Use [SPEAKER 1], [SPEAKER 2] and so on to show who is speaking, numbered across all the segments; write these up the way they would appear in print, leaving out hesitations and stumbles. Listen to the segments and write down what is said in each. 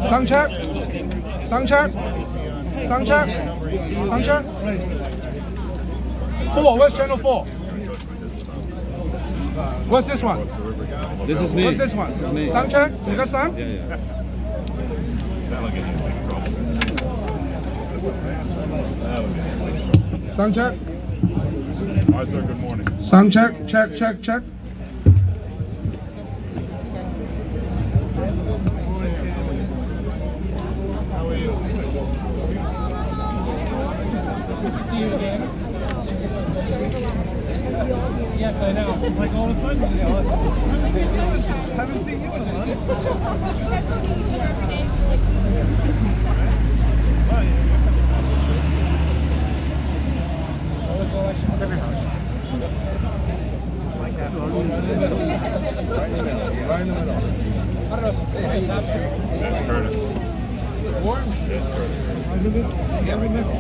[SPEAKER 1] Sound check. Sound check. Sound check. Sound check. 4. Where's channel 4? What's this one?
[SPEAKER 2] This is me.
[SPEAKER 1] What's this one?
[SPEAKER 2] Me.
[SPEAKER 1] Sound check. You got sound?
[SPEAKER 2] Yeah.
[SPEAKER 1] Sound check.
[SPEAKER 3] Arthur, good morning.
[SPEAKER 1] Sound check. Check. Check. Check.
[SPEAKER 4] See you again. Yes, I know. Like all of a sudden, haven't seen you in a month. So what's the election for everybody? Just like that. Right in the middle. Right in the middle. I don't know if this place has to.
[SPEAKER 3] That's Curtis.
[SPEAKER 4] Warren?
[SPEAKER 3] That's Curtis.
[SPEAKER 4] Yeah, we middle.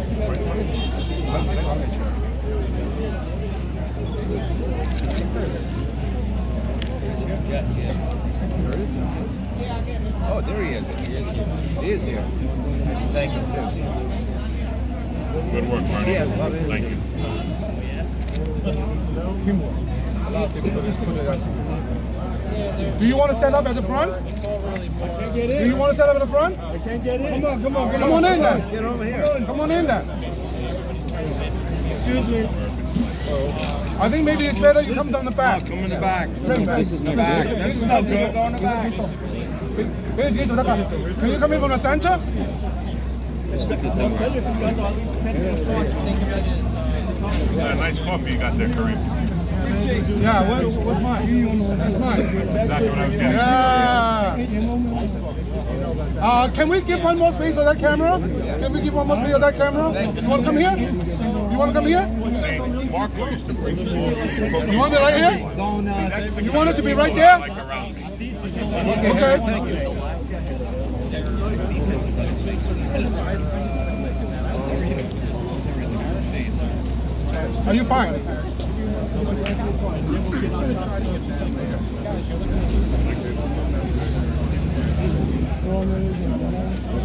[SPEAKER 2] Yes. Curtis? Oh, there he is. He is here. Thank you, too.
[SPEAKER 3] Good work, Marty.
[SPEAKER 2] Yeah, love it.
[SPEAKER 3] Thank you.
[SPEAKER 1] Teamwork. Do you want to stand up at the front?
[SPEAKER 4] It's all really more.
[SPEAKER 1] Do you want to stand up at the front?
[SPEAKER 4] I can't get in.
[SPEAKER 1] Come on in then.
[SPEAKER 2] Get over here.
[SPEAKER 1] Come on in then.
[SPEAKER 4] Excuse me.
[SPEAKER 1] I think maybe it's better you come down the back.
[SPEAKER 2] Come in the back.
[SPEAKER 1] This
[SPEAKER 2] is the back. This is no good. Go in the back.
[SPEAKER 1] Can you come in from the center?
[SPEAKER 3] It's a nice coffee you got there, Kareem.
[SPEAKER 1] Yeah, what's mine? That's mine.
[SPEAKER 3] Exactly what I was getting.
[SPEAKER 1] Yeah. Can we give one more space on that camera? Can we give one more space on that camera? You want to come here? You want to come here?
[SPEAKER 3] See, Marco used to bring coffee.
[SPEAKER 1] You want it right here?
[SPEAKER 3] See, that's the
[SPEAKER 1] You want it to be right there?
[SPEAKER 3] like around me.
[SPEAKER 1] Okay. Thank you. Are you fine?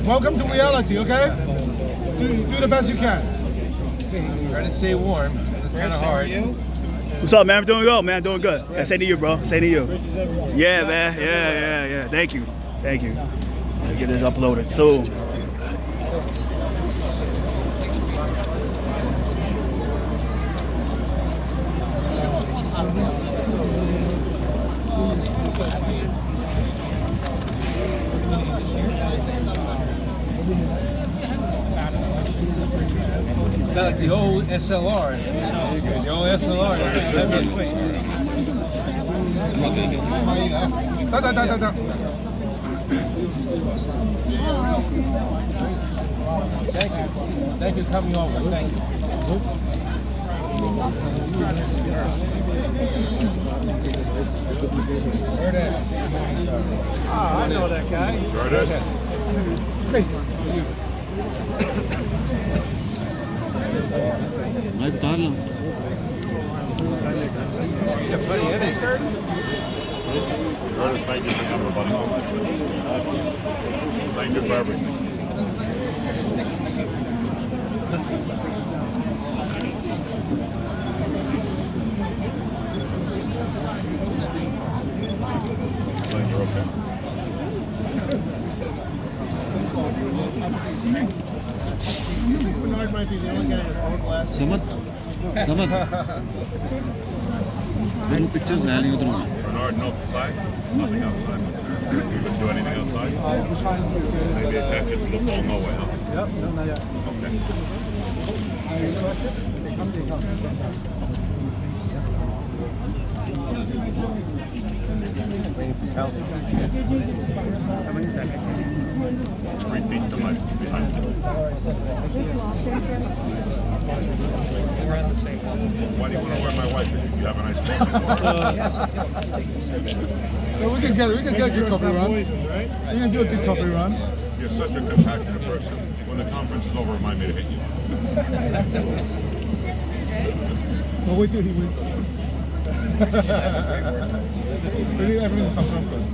[SPEAKER 1] Welcome to reality, okay? Do the best you can.
[SPEAKER 2] Try to stay warm. It's kind of hard.
[SPEAKER 5] What's up, man? I'm doing good, man. Doing good. Yeah, same to you, bro. Same to you. Yeah, man. Yeah. Thank you. I'll get this uploaded soon.
[SPEAKER 2] Like the old SLR. The old SLR.
[SPEAKER 1] Da.
[SPEAKER 2] Thank you for coming over. Thank you.
[SPEAKER 4] I know that guy.
[SPEAKER 3] Curtis.
[SPEAKER 1] Hey.
[SPEAKER 3] Curtis, thank you for coming, buddy. Thank you for everything. Glad you're okay.
[SPEAKER 4] Bernard might be the only guy with all glasses.
[SPEAKER 5] Samad. Little pictures rallying through.
[SPEAKER 3] Bernard, no flag? Nothing outside. You couldn't do anything outside? Maybe attention to the ball, no way, huh?
[SPEAKER 1] Yep, no, not yet.
[SPEAKER 3] Okay.
[SPEAKER 1] Are you interested? They come.
[SPEAKER 2] Waiting for council.
[SPEAKER 3] 3 feet to my behind you.
[SPEAKER 4] We're on the same level.
[SPEAKER 3] Why do you want to wear my wife if you have a nice family?
[SPEAKER 1] So we can get a good coffee run.
[SPEAKER 4] Poison, right?
[SPEAKER 1] We can do a good coffee run.
[SPEAKER 3] You're such a compassionate person. When the conference is over, remind me to hit you.
[SPEAKER 1] No, wait till he wins. Really, everything will come from first.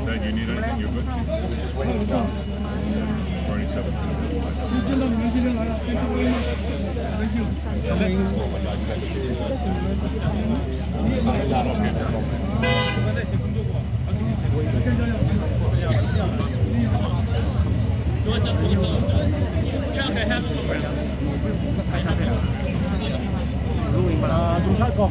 [SPEAKER 3] Dad, you need anything? You're good?
[SPEAKER 2] Just waiting to go.
[SPEAKER 3] 47.
[SPEAKER 1] 좀 살 거.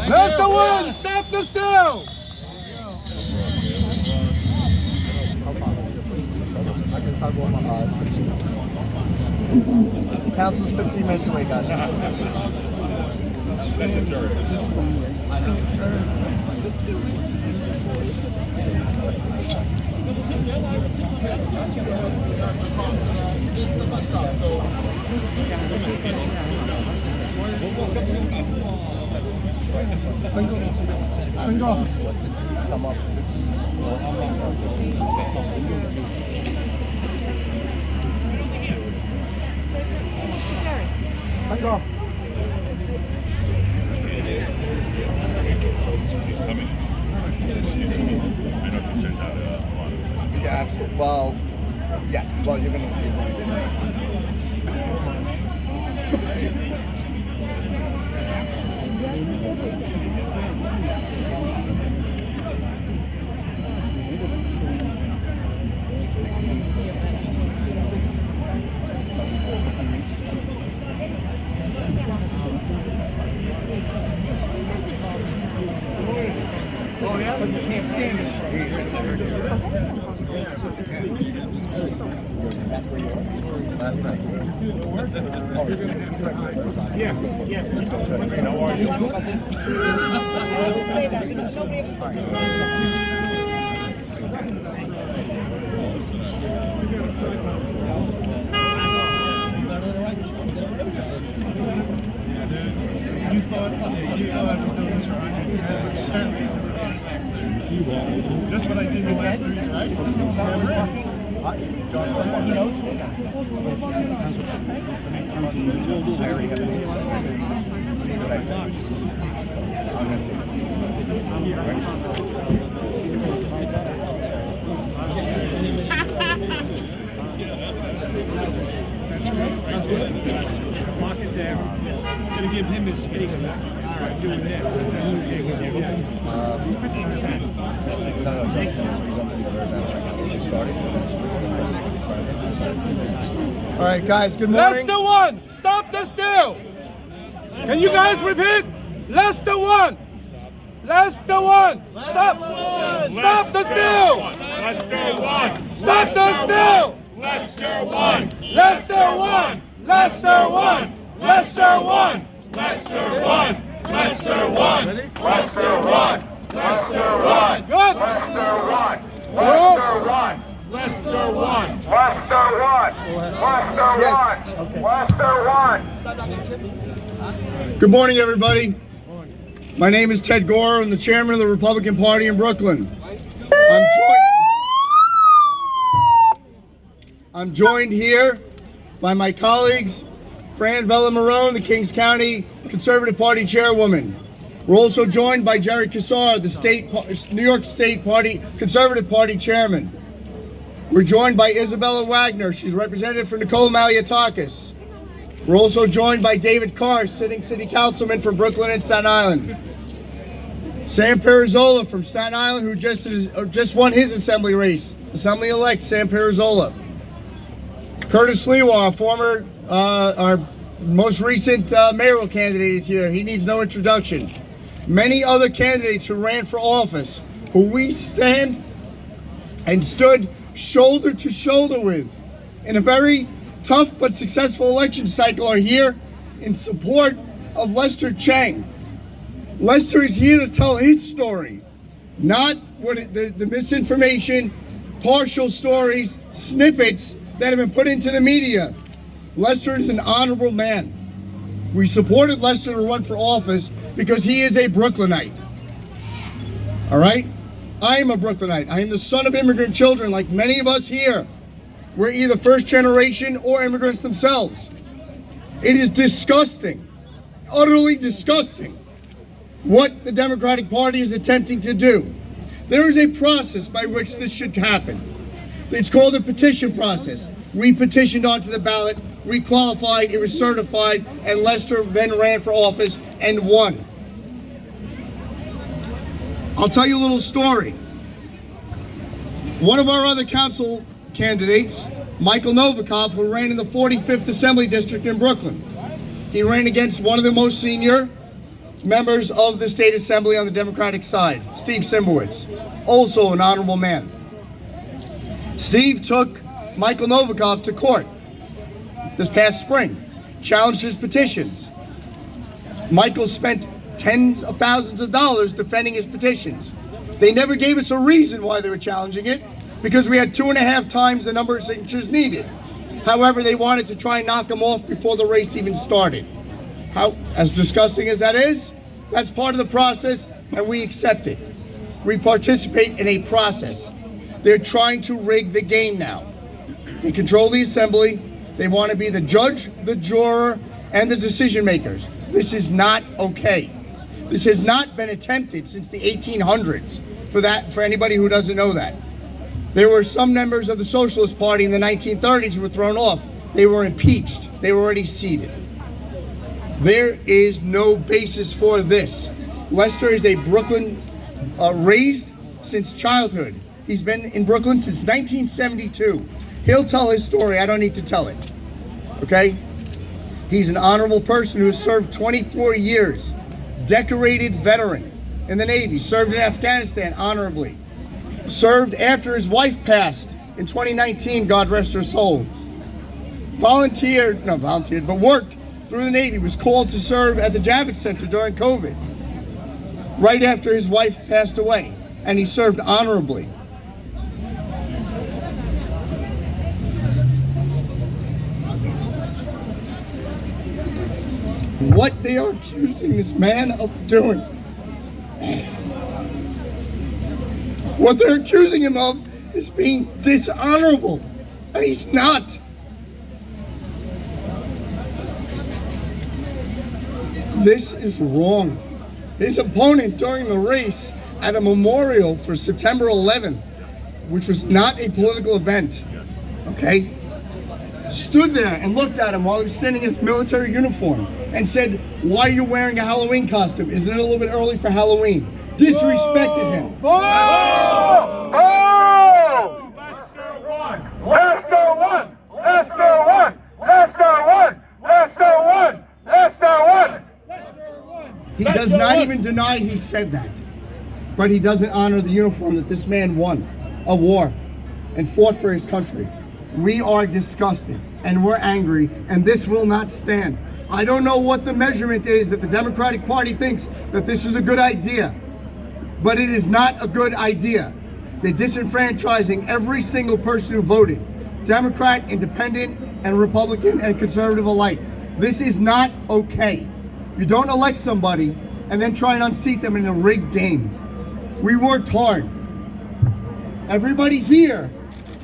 [SPEAKER 1] That's the one! Stop the steal! I can start going my
[SPEAKER 4] Council's 15 minutes away, guys.
[SPEAKER 3] That's a third.
[SPEAKER 1] Single.
[SPEAKER 4] Come up.
[SPEAKER 1] Single.
[SPEAKER 3] Coming. I know she said that a lot.
[SPEAKER 4] Yeah, absolutely. Well, yes. Well, you're going
[SPEAKER 1] Oh yeah? But you can't stand it.
[SPEAKER 4] Last night.
[SPEAKER 1] Yes, yes. How are you?
[SPEAKER 6] Say that because nobody ever said
[SPEAKER 1] You thought I was doing this for 100. Just what I did the last 3 years, right?
[SPEAKER 4] He knows. I already have it. What I said. I'm going to say
[SPEAKER 1] Lock it down. Gonna give him his space back. All right, doing this.
[SPEAKER 4] All right, guys, good
[SPEAKER 1] That's
[SPEAKER 4] morning.
[SPEAKER 1] the one! Stop the steal! Can you guys repeat? That's the one! That's the one! Stop! Stop the steal!
[SPEAKER 3] Leicester won!
[SPEAKER 1] Stop the steal!
[SPEAKER 3] Leicester won!
[SPEAKER 1] Leicester won! Leicester won! Leicester won!
[SPEAKER 3] Leicester won! Leicester won!
[SPEAKER 1] Leicester won! Leicester won! Good!
[SPEAKER 3] Leicester won!
[SPEAKER 1] Leicester
[SPEAKER 3] won! Leicester won!
[SPEAKER 7] Leicester won! Leicester
[SPEAKER 4] Yes.
[SPEAKER 7] won! Leicester won!
[SPEAKER 4] Good morning, everybody. My name is Ted Gore. I'm the chairman of the Republican Party in Brooklyn. I'm joined here by my colleagues, Fran Vella-Marone, the Kings County Conservative Party chairwoman. We're also joined by Jerry Kassar, the New York State Party Conservative Party chairman. We're joined by Isabella Wagner. She's representative for Nicole Malliotakis. We're also joined by David Carr, sitting city councilman from Brooklyn and Staten Island. Sam Pirazzolla from Staten Island, who just won his assembly race. Assembly-elect Sam Pirazzolla. Curtis Sliwa, our most recent mayoral candidate, is here. He needs no introduction. Many other candidates who ran for office, who we stand and stood shoulder to shoulder with in a very tough but successful election cycle, are here in support of Lester Chang. Lester is here to tell his story, not the misinformation, partial stories, snippets that have been put into the media. Lester is an honorable man. We supported Lester to run for office because he is a Brooklynite. All right? I am a Brooklynite. I am the son of immigrant children like many of us here. We're either first generation or immigrants themselves. It is disgusting, utterly disgusting, what the Democratic Party is attempting to do. There is a process by which this should happen. It's called a petition process. We petitioned onto the ballot, we qualified, it was certified, and Lester then ran for office and won. I'll tell you a little story. One of our other council candidates, Michael Novikov, who ran in the 45th Assembly District in Brooklyn. He ran against one of the most senior members of the State Assembly on the Democratic side, Steve Simbowitz, also an honorable man. Steve took Michael Novikov to court this past spring, challenged his petitions. Michael spent tens of thousands of dollars defending his petitions. They never gave us a reason why they were challenging it, because we had 2.5 times the number of signatures needed. However, they wanted to try and knock him off before the race even started. As disgusting as that is, that's part of the process, and we accept it. We participate in a process. They're trying to rig the game now. They control the assembly. They want to be the judge, the juror, and the decision makers. This is not okay. This has not been attempted since the 1800s, for anybody who doesn't know that. There were some members of the Socialist Party in the 1930s who were thrown off. They were impeached. They were already seated. There is no basis for this. Lester is a Brooklyn raised since childhood. He's been in Brooklyn since 1972. He'll tell his story. I don't need to tell it. Okay? He's an honorable person who has served 24 years. Decorated veteran in the Navy. Served in Afghanistan honorably. Served after his wife passed in 2019, God rest her soul. Worked through the Navy, was called to serve at the Javits Center during COVID, right after his wife passed away, and he served honorably. What they are accusing this man of doing, what they're accusing him of is being dishonorable, and he's not. This is wrong. His opponent during the race at a memorial for September 11th, which was not a political event, okay, stood there and looked at him while he was sitting in his military uniform and said, "Why are you wearing a Halloween costume? Isn't it a little bit early for Halloween?" Disrespected him.
[SPEAKER 7] Oh! Oh! Lester won! Lester won! Lester won! Lester won! Lester won! Lester won!
[SPEAKER 4] He does not even deny he said that, but he doesn't honor the uniform that this man won a war and fought for his country. We are disgusted and we're angry, and this will not stand. I don't know what the measurement is that the Democratic Party thinks that this is a good idea, but it is not a good idea. They're disenfranchising every single person who voted, Democrat, Independent, and Republican, and Conservative alike. This is not okay. You don't elect somebody and then try and unseat them in a rigged game. We worked hard. Everybody here,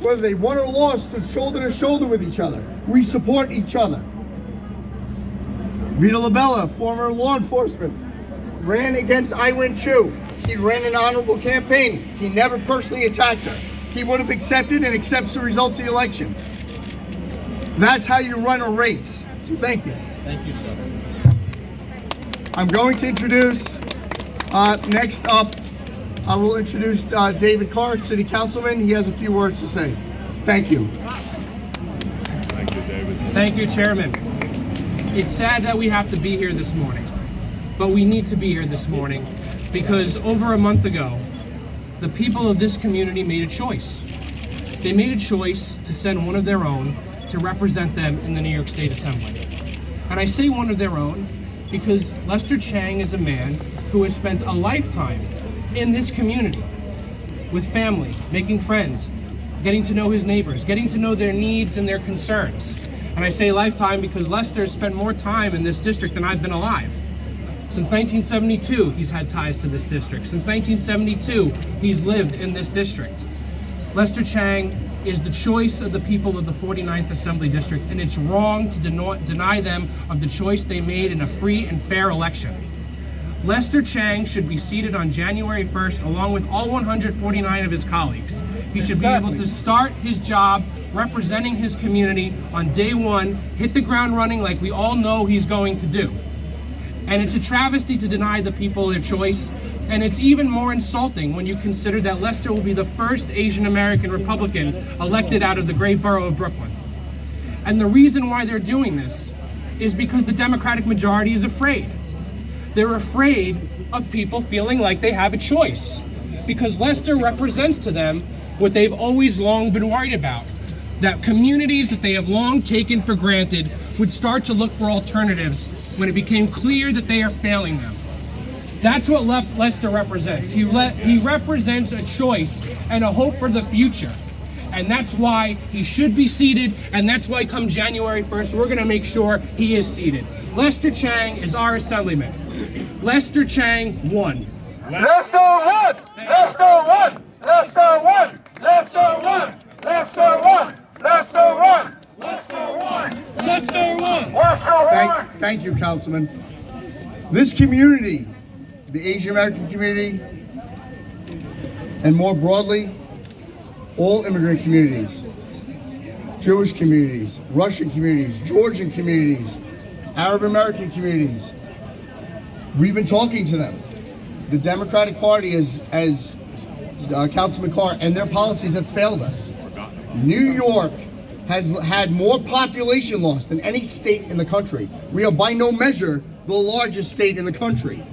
[SPEAKER 4] whether they won or lost, stood shoulder to shoulder with each other. We support each other. Vita LaBella, former law enforcement, ran against Iwen Chu. He ran an honorable campaign. He never personally attacked her. He would have accepted and accepts the results of the election. That's how you run a race. So thank you.
[SPEAKER 2] Thank you, sir.
[SPEAKER 4] I'm going to introduce, next up, I will introduce David Carr, City Councilman. He has a few words to say. Thank you.
[SPEAKER 3] Thank you, David.
[SPEAKER 8] Thank you, Chairman. It's sad that we have to be here this morning, but we need to be here this morning because over a month ago, the people of this community made a choice. They made a choice to send one of their own to represent them in the New York State Assembly. And I say one of their own because Lester Chang is a man who has spent a lifetime in this community. with family, making friends, getting to know his neighbors, getting to know their needs and their concerns. And I say lifetime because Lester spent more time in this district than I've been alive. Since 1972, he's had ties to this district. Since 1972, he's lived in this district. Lester Chang is the choice of the people of the 49th Assembly District, and it's wrong to deny them of the choice they made in a free and fair election. Lester Chang should be seated on January 1st along with all 149 of his colleagues. He should be able to start his job representing his community on day one, hit the ground running like we all know he's going to do. And it's a travesty to deny the people their choice, and it's even more insulting when you consider that Lester will be the first Asian American Republican elected out of the great borough of Brooklyn. And the reason why they're doing this is because the Democratic majority is afraid. They're afraid of people feeling like they have a choice, because Lester represents to them what they've always long been worried about, that communities that they have long taken for granted would start to look for alternatives when it became clear that they are failing them. That's what Lester represents. He represents a choice and a hope for the future. And that's why he should be seated, and that's why come January 1st, we're gonna make sure he is seated. Lester Chang is our assemblyman. Lester Chang won.
[SPEAKER 7] Lester won! Lester won! Lester won! Lester won! Lester won! Lester won! Lester won! Lester won! Lester won!
[SPEAKER 4] Thank you, Councilman. This community, the Asian American community, and more broadly, all immigrant communities, Jewish communities, Russian communities, Georgian communities, Arab American communities, we've been talking to them. The Democratic Party, as Councilman Carr, and their policies have failed us. New York has had more population loss than any state in the country. We are by no measure the largest state in the country.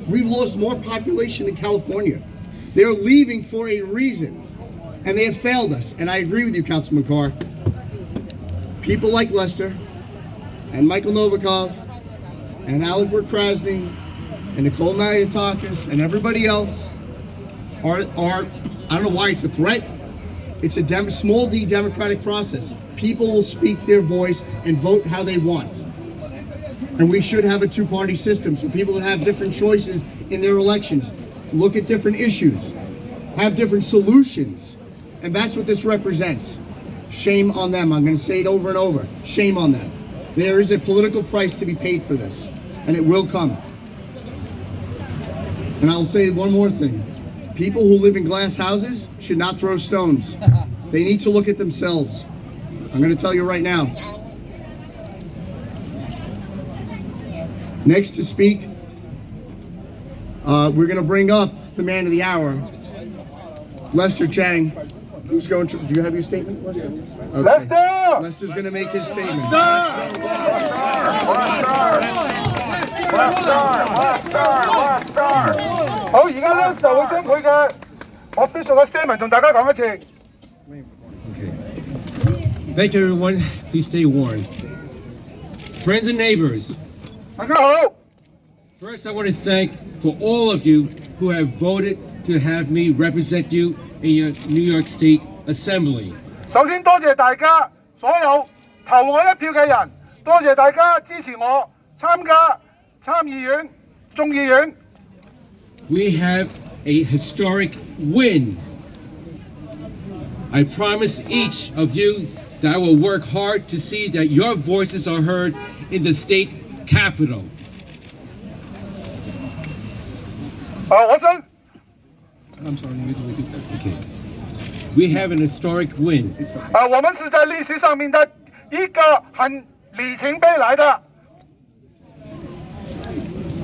[SPEAKER 4] We've lost more population than California. They're leaving for a reason, and they have failed us. And I agree with you, Councilman Carr. People like Lester and Michael Novikov and Alec Krasny and Nicole Malliotakis and everybody else are I don't know why it's a threat. It's a small d democratic process. People will speak their voice and vote how they want. And we should have a two-party system so people that have different choices in their elections look at different issues, have different solutions. And that's what this represents. Shame on them. I'm going to say it over and over. Shame on them. There is a political price to be paid for this, and it will come. And I'll say one more thing. People who live in glass houses should not throw stones. They need to look at themselves. I'm going to tell you right now. Next to speak, we're going to bring up the man of the hour, Lester Chang. Who's going to, do you have your statement, Lester? Okay.
[SPEAKER 7] Lester!
[SPEAKER 4] Lester's going to make his statement.
[SPEAKER 7] 好，而家咧就會將佢嘅 official 嘅 statement 同大家講一次。
[SPEAKER 9] Thank you, everyone. Please stay warm. Friends and neighbors,
[SPEAKER 7] 大家好，
[SPEAKER 9] first I want to thank for all of you who have voted to have me represent you in your New York State Assembly.
[SPEAKER 7] 首先多謝大家所有投我一票嘅人，多謝大家支持我參加參議院、眾議院。
[SPEAKER 9] We have a historic win. I promise each of you that I will work hard to see that your voices are heard in the state capital.
[SPEAKER 7] 我想
[SPEAKER 9] I'm sorry, you need to repeat that. Okay. We have an historic win.
[SPEAKER 7] 我们是在历史上面的一个很里程碑来的。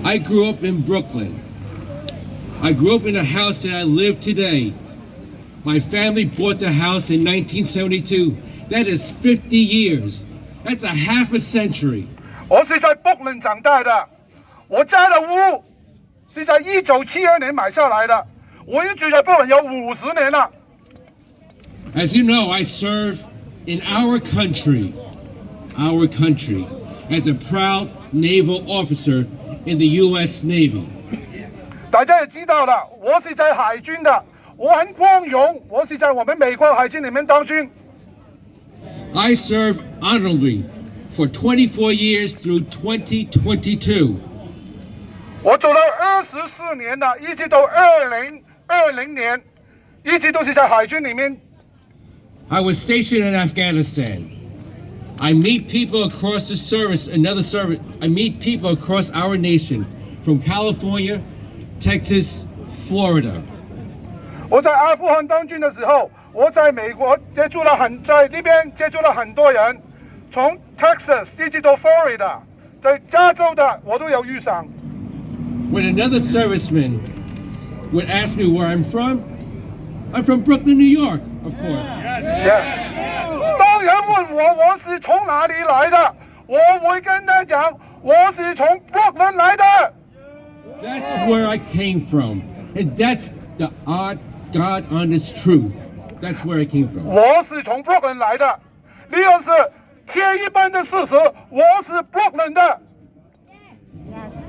[SPEAKER 9] I grew up in Brooklyn. I grew up in a house that I live today. My family bought the house in 1972. That is 50 years. That's a half a century.
[SPEAKER 7] 我是在 Brooklyn 长大的，我家的屋是在1972年买下来的，我已经住在 Brooklyn 有50年了。
[SPEAKER 9] As you know, I serve in our country, as a proud naval officer in the U.S. Navy.
[SPEAKER 7] 大家也知道了，我是在海军的，我很光荣，我是在我们美国海军里面当军。
[SPEAKER 9] I served honorably for 24 years through 2022.
[SPEAKER 7] 我做了24年了，一直到2020年，一直都是在海军里面。
[SPEAKER 9] I was stationed in Afghanistan. I meet people across the service, another service. I meet people across our nation, from California, Texas, Florida.
[SPEAKER 7] 我在阿富汗当军的时候，我在美国在那边接触了很多人，从 Texas 一直到 Florida， 在加州的我都有遇上。
[SPEAKER 9] When another serviceman would ask me where I'm from from Brooklyn, New York, of course.
[SPEAKER 7] 当人问我是从哪里来的，我会跟他讲我是从 Brooklyn 来的。
[SPEAKER 9] That's where I came from, and that's the God honest truth. That's where I came from.
[SPEAKER 7] 我是从 Brooklyn 来的，这个是铁一般的事实，我是 Brooklyn 的。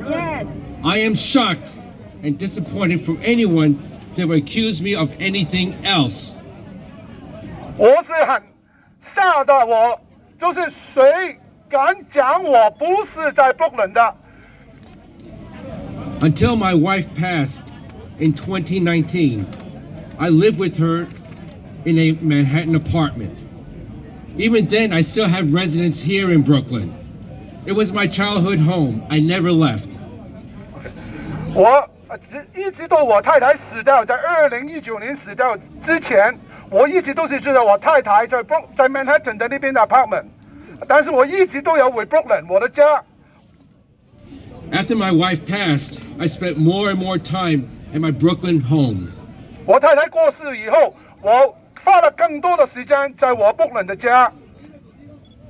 [SPEAKER 6] Yes.
[SPEAKER 9] I am shocked and disappointed from anyone that would accuse me of anything else.
[SPEAKER 7] 我是很吓的，我就是谁敢讲我不是在 Brooklyn 的？
[SPEAKER 9] Until my wife passed in 2019, I lived with her in a Manhattan apartment. Even then, I still have residence here in Brooklyn. It was my childhood home. I never left.
[SPEAKER 7] 我一直到我太太死掉，在2019年死掉之前，我一直都是住在我太太在 Manhattan 的那边的 apartment， 但是我一直都有回 Brooklyn 我的家。
[SPEAKER 9] After my wife passed, I spent more and more time at my Brooklyn home.
[SPEAKER 7] 我太太过世以后，我花了更多的时间在我 Brooklyn 的家。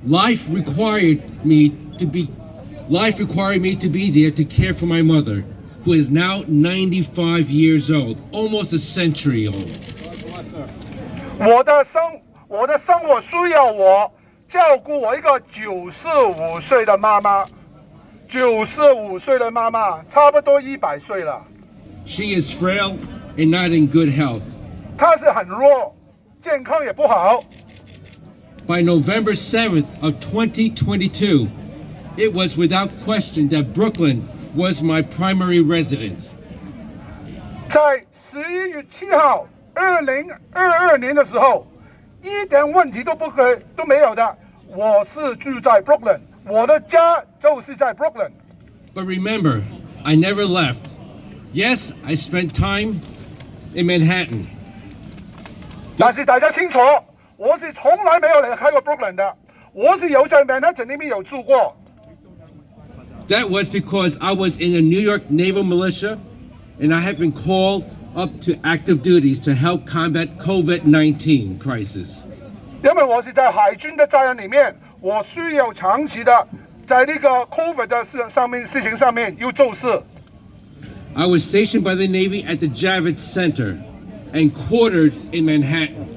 [SPEAKER 9] Life required me to be there to care for my mother, who is now 95 years old, almost a century old.
[SPEAKER 7] 我的生活需要我照顾我一个95岁的妈妈，95岁的妈妈，差不多100岁了。
[SPEAKER 9] She is frail and not in good health.
[SPEAKER 7] 她是很弱，健康也不好。
[SPEAKER 9] By November 7th of 2022, it was without question that Brooklyn was my primary residence.
[SPEAKER 7] 在11月7号，2022年的时候，一点问题都没有的。我是住在 Brooklyn， 我的家就是在 Brooklyn。
[SPEAKER 9] But remember, I never left. Yes, I spent time in Manhattan.
[SPEAKER 7] 但是大家清楚，我是从来没有离开过 Brooklyn 的，我是有在 Manhattan 那边有住过。
[SPEAKER 9] That was because I was in the New York Naval Militia, and I have been called up to active duties to help combat COVID-19 crisis.
[SPEAKER 7] 因为我是在海军的责任里面，我需要长期的在那个 COVID 的事情上面要做事。
[SPEAKER 9] I was stationed by the Navy at the Javits Center and quartered in Manhattan.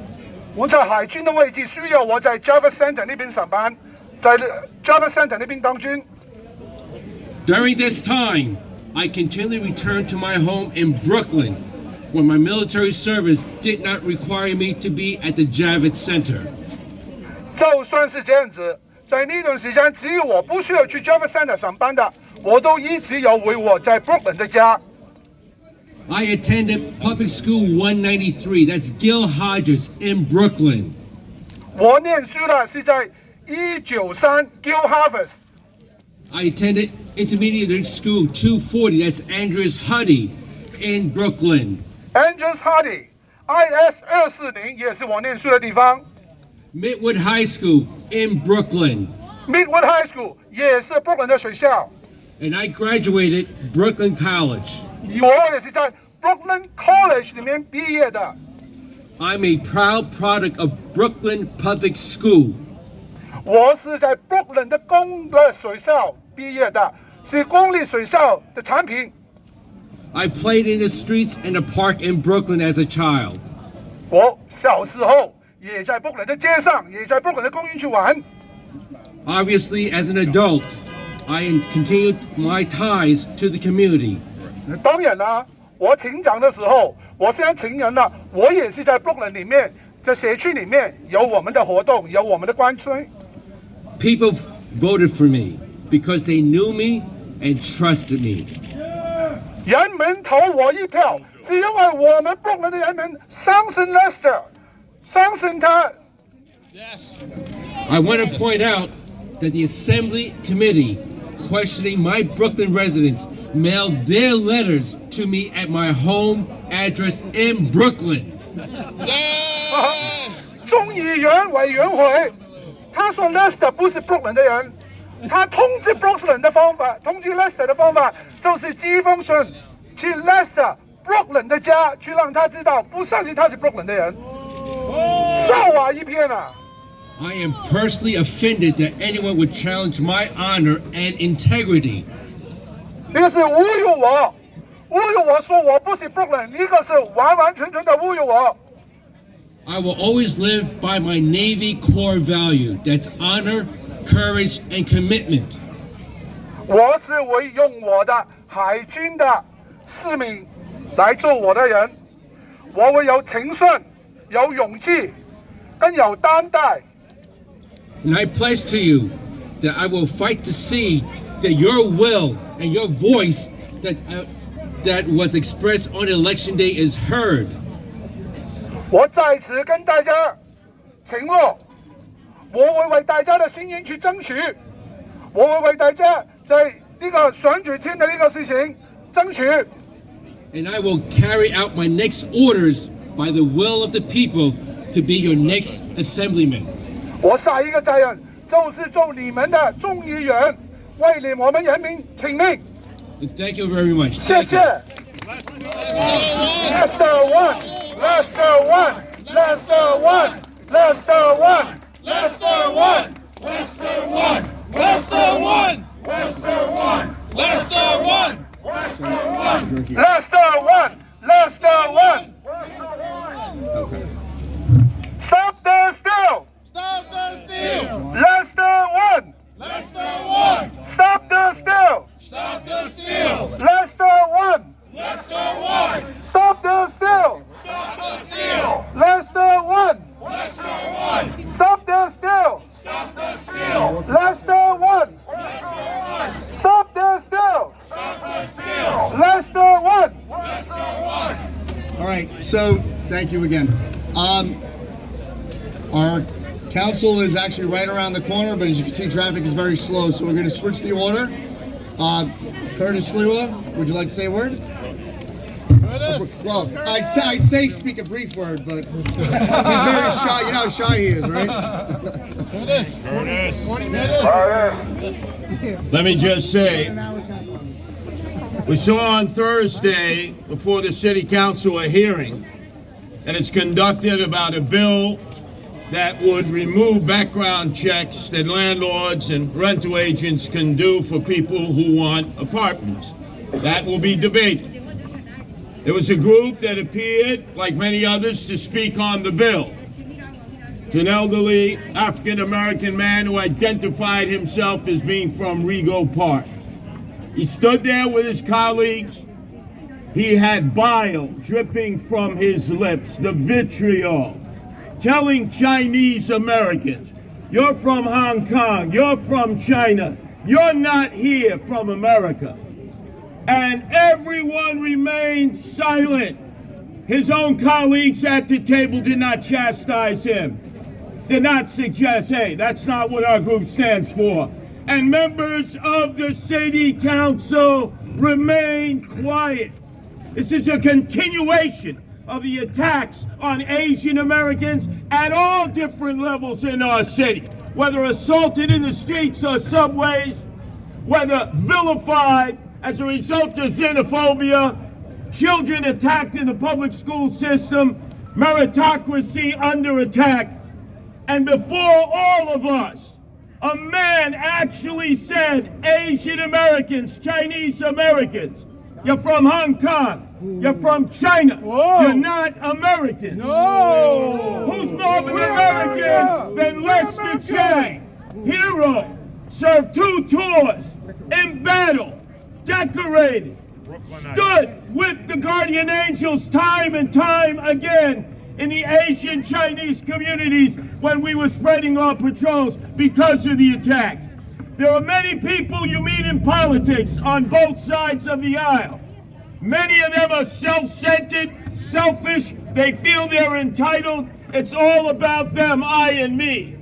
[SPEAKER 7] 我在海军的位置需要我在 Javits Center 那边上班，在 Javits Center 那边当军。
[SPEAKER 9] During this time, I continually returned to my home in Brooklyn, where my military service did not require me to be at the Javits Center.
[SPEAKER 7] 就算是这样子，在那段时间，只有我不需要去 Javits Center 上班的，我都一直有回我在 Brooklyn 的家。
[SPEAKER 9] I attended Public School 193, that's Gil Hodges in Brooklyn.
[SPEAKER 7] 我念书的是在193 Gil Harvest。
[SPEAKER 9] I attended Intermediate School 240, that's Andrews Huddy in Brooklyn.
[SPEAKER 7] Andrews Huddy IS 240也是我念书的地方。
[SPEAKER 9] Midwood High School in Brooklyn.
[SPEAKER 7] Midwood High School 也是 Brooklyn 的学校。
[SPEAKER 9] And I graduated Brooklyn College.
[SPEAKER 7] 我也是在 Brooklyn College 里面毕业的。
[SPEAKER 9] I'm a proud product of Brooklyn Public School.
[SPEAKER 7] 我是在 Brooklyn 的公立学校毕业的，是公立学校的产品。
[SPEAKER 9] I played in the streets and the park in Brooklyn as a child.
[SPEAKER 7] 我小时候也在 Brooklyn 的街上，也在 Brooklyn 的公园去玩。
[SPEAKER 9] Obviously, as an adult, I continued my ties to the community.
[SPEAKER 7] 当然啦，我成长的时候，我现在承认了，我也是在 Brooklyn 里面，在社区里面有我们的活动，有我们的关系。
[SPEAKER 9] People voted for me because they knew me and trusted me.
[SPEAKER 7] 人们投我一票，是因为我们 Brooklyn 的人民相信 Lester， 相信他。
[SPEAKER 9] I want to point out that the Assembly Committee questioning my Brooklyn residents mailed their letters to me at my home address in Brooklyn.
[SPEAKER 7] 众议员委员会，他说 Lester 不是 Brooklyn 的人，他通知 Brooklyn 的方法，通知 Lester 的方法就是寄一封信去 Lester Brooklyn 的家，去让他知道不相信他是 Brooklyn 的人，笑话一片啊！
[SPEAKER 9] I am personally offended that anyone would challenge my honor and integrity.
[SPEAKER 7] 一个是侮辱我，侮辱我说我不是 Brooklyn， 一个是完完全全的侮辱我。
[SPEAKER 9] I will always live by my Navy core value. That's honor, courage, and commitment.
[SPEAKER 7] 我是会用我的海军的使命来做我的人，我会有情信、有勇气，跟有担待。
[SPEAKER 9] And I pledge to you that I will fight to see that your will and your voice that was expressed on election day is heard.
[SPEAKER 7] 我在此跟大家承诺，我会为大家的声音去争取，我会为大家在呢個選舉天的呢個事情爭取。
[SPEAKER 9] And I will carry out my next orders by the will of the people to be your next assemblyman.
[SPEAKER 7] 我下一个责任就是做你们的众议员，为你我们人民请命。
[SPEAKER 9] And thank you very much.
[SPEAKER 7] 谢谢。Lester one, Lester one, Lester one, Lester one, Lester one, Lester one, Lester one, Lester one, Lester one, Lester one, Lester one. Stop the steal. Stop the steal! Lester one! Lester one! Stop the steal! Stop the steal! Lester one! Lester one! Stop the steal! Stop the steal! Lester one! Lester one! Stop the steal! Stop the steal! Lester one! Lester one! Stop the steal! Stop the steal! Lester one! Lester one!
[SPEAKER 4] All right, so thank you again. Our council is actually right around the corner, but as you can see, traffic is very slow, so we're going to switch the order. Curtis Sliwa, would you like to say a word? Well, I'd say speak a brief word, but he's very shy. You know how shy he is, right?
[SPEAKER 3] Curtis.
[SPEAKER 10] Let me just say, we saw on Thursday before the City Council a hearing, and it's conducted about a bill that would remove background checks that landlords and rental agents can do for people who want apartments. That will be debated. There was a group that appeared, like many others, to speak on the bill. It's an elderly African-American man who identified himself as being from Rego Park. He stood there with his colleagues. He had bile dripping from his lips, the vitriol, telling Chinese Americans, you're from Hong Kong, you're from China, you're not here from America. And everyone remained silent. His own colleagues at the table did not chastise him, did not suggest, hey, that's not what our group stands for. And members of the city council remained quiet. This is a continuation of the attacks on Asian Americans at all different levels in our city, whether assaulted in the streets or subways, whether vilified as a result of xenophobia, children attacked in the public school system, meritocracy under attack. And before all of us, a man actually said, Asian Americans, Chinese Americans, you're from Hong Kong, you're from China, you're not Americans.
[SPEAKER 1] No!
[SPEAKER 10] Who's more of an American than Lester Chang? Hero, served 2 tours, in battle, decorated, stood with the guardian angels time and time again in the Asian Chinese communities when we were spreading our patrols because of the attack. There are many people you meet in politics on both sides of the aisle. Many of them are self-centered, selfish, they feel they're entitled. It's all about them, I and me.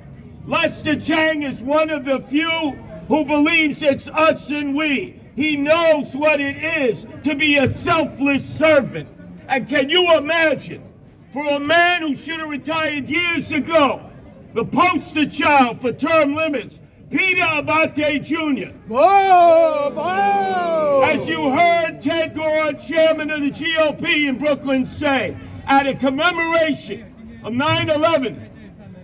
[SPEAKER 10] Lester Chang is one of the few who believes it's us and we. He knows what it is to be a selfless servant. And can you imagine, for a man who should have retired years ago, the poster child for term limits, Peter Abate Jr.
[SPEAKER 1] Whoa! Whoa!
[SPEAKER 10] As you heard Ted Gore, chairman of the GOP in Brooklyn, say, at a commemoration of 9/11,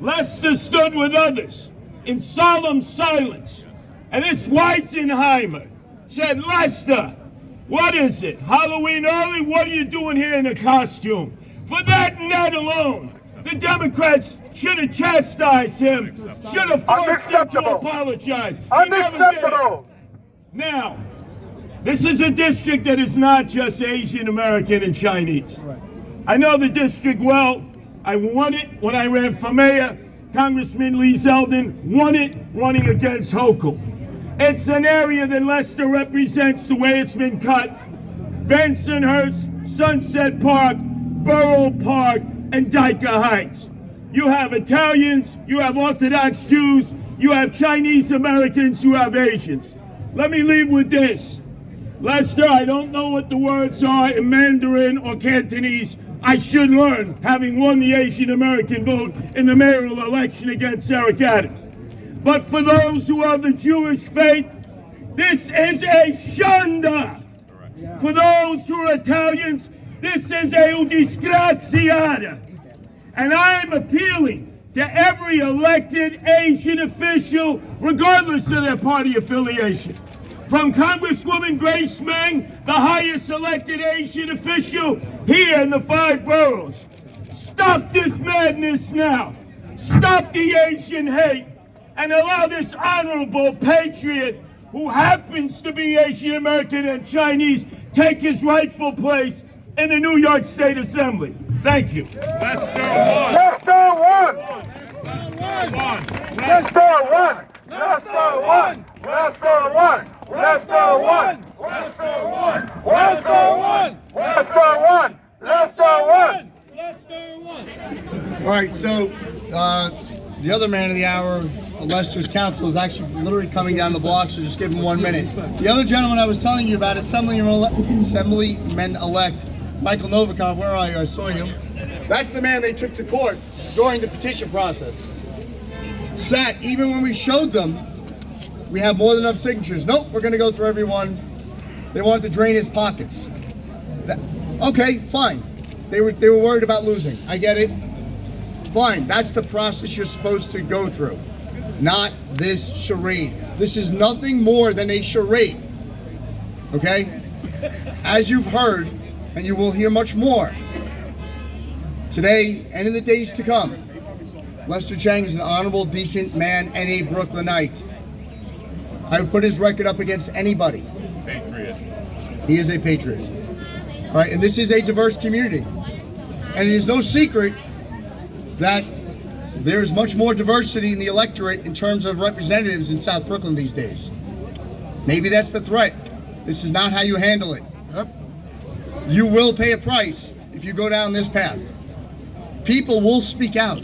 [SPEAKER 10] Lester stood with others in solemn silence. And this Weisenheimer said, Lester, what is it? Halloween early? What are you doing here in a costume? For that net alone, the Democrats should have chastised him, should have forced him to apologize. He never did. Now, this is a district that is not just Asian American and Chinese. I know the district well. I won it when I ran for mayor. Congressman Lee Zeldin won it running against Hochul. It's an area that Lester represents the way it's been cut. Bensonhurst, Sunset Park, Borough Park, and Dyker Heights. You have Italians, you have Orthodox Jews, you have Chinese Americans, you have Asians. Let me leave with this. Lester, I don't know what the words are in Mandarin or Cantonese. I should learn, having won the Asian American vote in the mayoral election against Eric Adams. But for those who are the Jewish faith, this is a shanda. For those who are Italians, this is a disgraziata. And I'm appealing to every elected Asian official, regardless of their party affiliation. From Congresswoman Grace Meng, the highest elected Asian official here in the 5 boroughs. Stop this madness now. Stop the Asian hate and allow this honorable patriot who happens to be Asian American and Chinese take his rightful place in the New York State Assembly. Thank you.
[SPEAKER 3] Lester won.
[SPEAKER 7] Lester won.
[SPEAKER 3] Lester won.
[SPEAKER 7] Lester won. Lester won. Lester won. Lester won. Lester won. Lester won. Lester won. Lester won.
[SPEAKER 1] Lester won.
[SPEAKER 4] All right, so the other man of the hour, Lester's counsel, is actually literally coming down the block, so just give him 1 minute. The other gentleman I was telling you about, Assemblyman-elect Michael Novikov, where are you? I saw you. That's the man they took to court during the petition process. Sat, even when we showed them, we have more than enough signatures. Nope, we're going to go through everyone. They wanted to drain his pockets. Okay, fine. They were worried about losing. I get it. Fine, that's the process you're supposed to go through. Not this charade. This is nothing more than a charade. Okay? As you've heard, and you will hear much more today and in the days to come, Lester Chang is an honorable, decent man and a Brooklynite. I would put his record up against anybody.
[SPEAKER 3] Patriot.
[SPEAKER 4] He is a patriot. All right, and this is a diverse community. And it is no secret that there's much more diversity in the electorate in terms of representatives in South Brooklyn these days. Maybe that's the threat. This is not how you handle it. You will pay a price if you go down this path. People will speak out.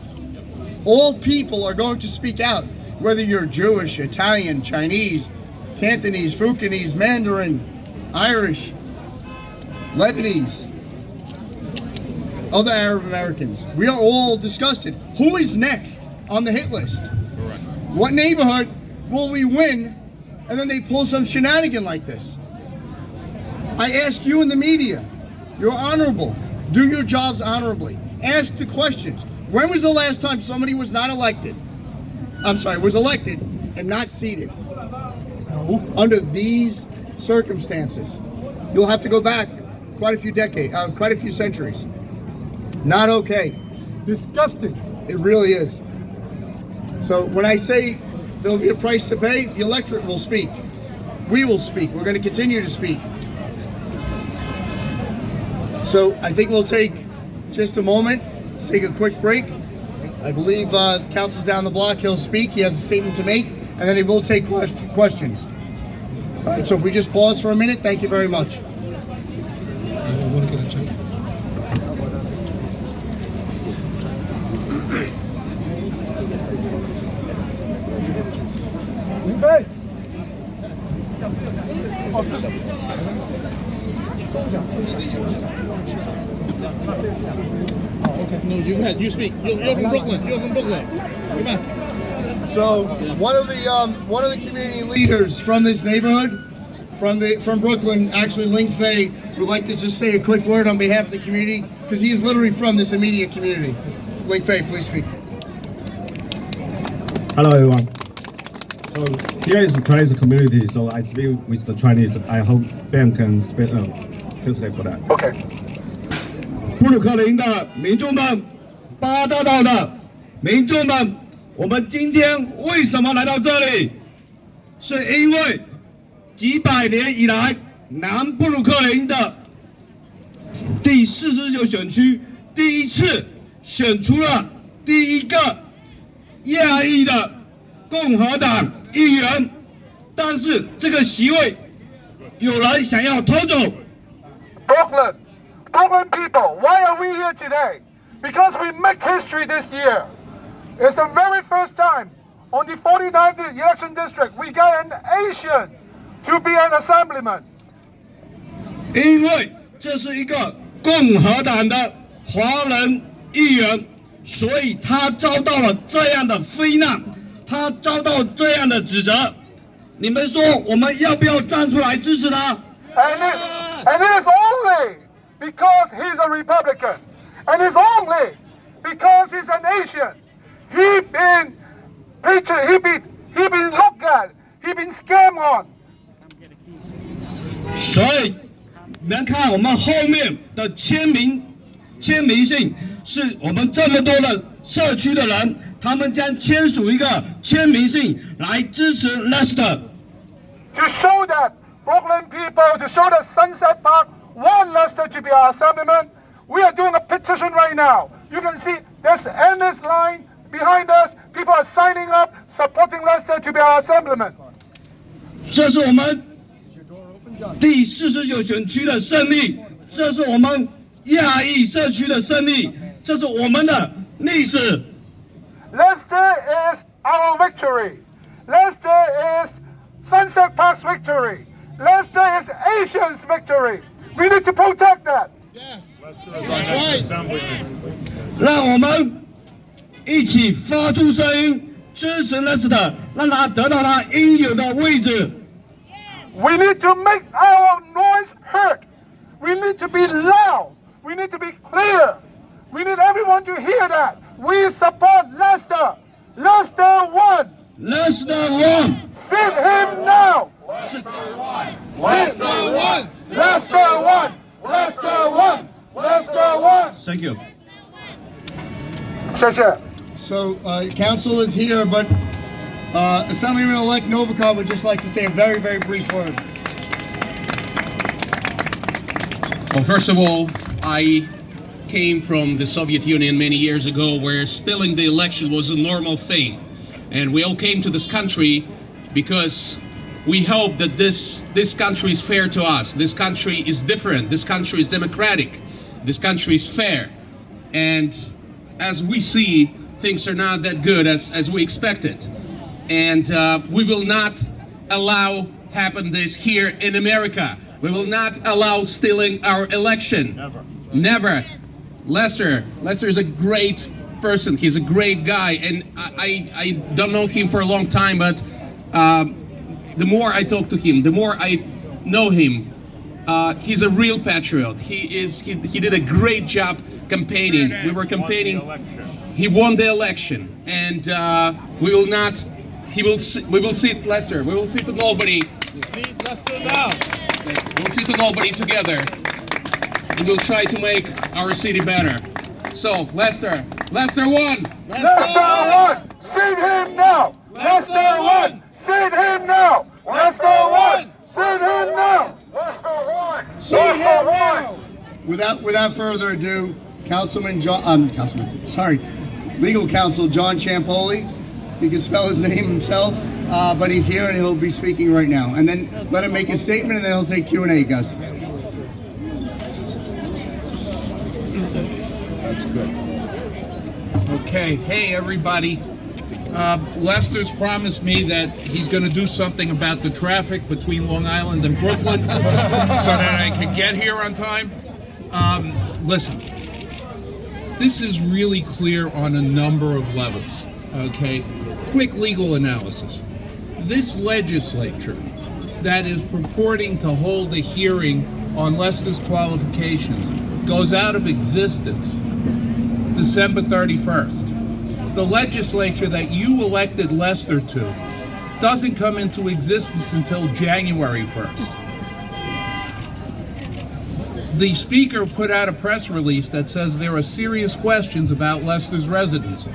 [SPEAKER 4] All people are going to speak out, whether you're Jewish, Italian, Chinese, Cantonese, Fukienese, Mandarin, Irish, Lebanese, other Arab Americans. We are all disgusted. Who is next on the hit list?
[SPEAKER 3] Correct.
[SPEAKER 4] What neighborhood will we win and then they pull some shenanigan like this? I ask you in the media, you're honorable. Do your jobs honorably. Ask the questions. When was the last time somebody was not elected? Was elected and not seated? Under these circumstances, you'll have to go back quite a few decades, quite a few centuries. Not okay.
[SPEAKER 1] Disgusting.
[SPEAKER 4] It really is. So when I say there'll be a price to pay, the electorate will speak. We will speak. We're going to continue to speak. So I think we'll take just a moment to take a quick break. I believe the council's down the block. He'll speak. He has a statement to make, and then he will take questions. All right, so if we just pause for a minute, thank you very much.
[SPEAKER 1] No, you speak. You're from Brooklyn. Come on.
[SPEAKER 4] So one of the community leaders from this neighborhood, from Brooklyn, actually Ling Fei, would like to just say a quick word on behalf of the community because he's literally from this immediate community. Ling Fei, please speak.
[SPEAKER 11] Hello everyone. So here is the Chinese community, so I speak with the Chinese. I hope Ben can speak translate for that.
[SPEAKER 7] Okay.
[SPEAKER 11] 布鲁克林的民众们，八大道的民众们，我们今天为什么来到这里？是因为几百年以来，南布鲁克林的第49选区第一次选出了第一个亚裔的共和党议员，但是这个席位有人想要偷走。
[SPEAKER 7] Brooklyn people, why are we here today? Because we make history this year. It's the very first time on the 49th election district we got an Asian to be an assemblyman.
[SPEAKER 11] 因为这是一个共和党的华人议员，所以他遭到了这样的非难，他遭到这样的指责。你们说我们要不要站出来支持他？
[SPEAKER 7] And it is only because he's a Republican, and it's only because he's an Asian. He been looked at, he been scammed on.
[SPEAKER 11] 所以你们看我们后面的签名信，是我们这么多的社区的人，他们将签署一个签名信来支持 Lester。
[SPEAKER 7] To show that Brooklyn people, to show that Sunset Park want Lester to be our assemblyman, we are doing a petition right now. You can see there's endless line behind us. People are signing up, supporting Lester to be our assemblyman.
[SPEAKER 11] 这是我们第49选区的胜利，这是我们亚裔社区的胜利，这是我们的历史。
[SPEAKER 7] Lester is our victory. Lester is Sunset Park's victory. Lester is Asians' victory. We need to protect that.
[SPEAKER 1] Yes. That's right.
[SPEAKER 11] 让我们一起发出声音，支持 Lester， 让他得到他应有的位置。
[SPEAKER 7] We need to make our noise heard. We need to be loud. We need to be clear. We need everyone to hear that. We support Lester. Lester won.
[SPEAKER 11] Lester won.
[SPEAKER 7] Sit him now.
[SPEAKER 1] Lester won.
[SPEAKER 7] Lester won. Lester won. Lester won. Lester won.
[SPEAKER 11] Thank you.
[SPEAKER 7] 谢谢.
[SPEAKER 4] So council is here, but Assemblyman-elect Novikov would just like to say a very, very brief word.
[SPEAKER 12] Well, first of all, I came from the Soviet Union many years ago where stealing the election was a normal thing. And we all came to this country because we hope that this country is fair to us. This country is different. This country is democratic. This country is fair. And as we see, things are not that good as we expected. And we will not allow happen this here in America. We will not allow stealing our election. Never. Never. Lester is a great person. He's a great guy, and I don't know him for a long time, but the more I talk to him, the more I know him. He's a real patriot. He did a great job campaigning. We were campaigning. He won the election, and we will not. We will seat Lester. We will seat Albany.
[SPEAKER 1] Seat Lester now.
[SPEAKER 12] We'll seat Albany together. We will try to make our city better. So, Lester won!
[SPEAKER 7] Lester won! Seat him now! Lester won! Seat him now! Lester won! Seat him now! Lester won!
[SPEAKER 1] Seat him now!
[SPEAKER 4] without further ado, Legal Counsel John Ciampoli. He can spell his name himself, but he's here and he'll be speaking right now. And then let him make his statement, and then he'll take Q&A, guys.
[SPEAKER 2] That's good.
[SPEAKER 13] Okay, hey everybody. Lester's promised me that he's going to do something about the traffic between Long Island and Brooklyn so that I can get here on time. Listen, this is really clear on a number of levels, okay? Quick legal analysis. This legislature that is purporting to hold a hearing on Lester's qualifications goes out of existence December 31st. The legislature that you elected Lester to doesn't come into existence until January 1st. The speaker put out a press release that says there are serious questions about Lester's residency.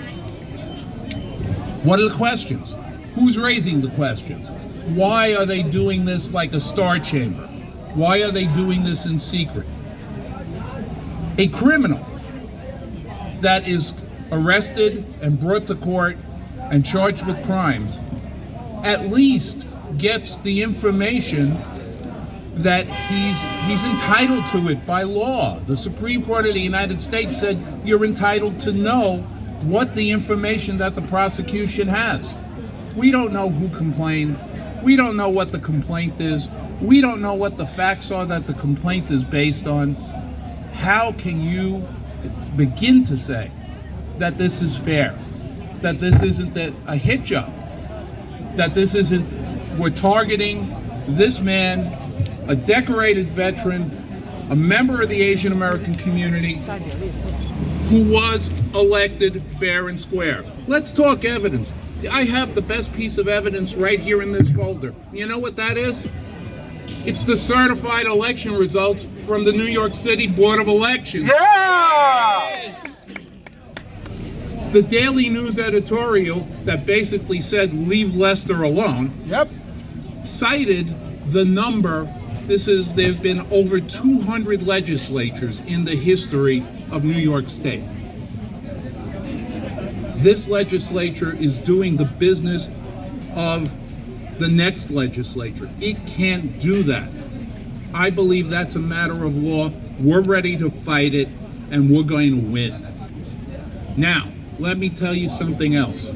[SPEAKER 13] What are the questions? Who's raising the questions? Why are they doing this like a star chamber? Why are they doing this in secret? A criminal that is arrested and brought to court and charged with crimes at least gets the information that he's entitled to it by law. The Supreme Court of the United States said you're entitled to know what the information that the prosecution has. We don't know who complained. We don't know what the complaint is. We don't know what the facts are that the complaint is based on. How can you begin to say that this is fair? That this isn't a hit job? That this isn't, we're targeting this man, a decorated veteran, a member of the Asian American community, who was elected fair and square. Let's talk evidence. I have the best piece of evidence right here in this folder. You know what that is? It's the certified election results from the New York City Board of Elections.
[SPEAKER 7] Yeah!
[SPEAKER 13] The Daily News editorial that basically said leave Lester alone.
[SPEAKER 1] Yep.
[SPEAKER 13] Cited the number. There's been over 200 legislatures in the history of New York State. This legislature is doing the business of the next legislature. It can't do that. I believe that's a matter of law. We're ready to fight it, and we're going to win. Now, let me tell you something else.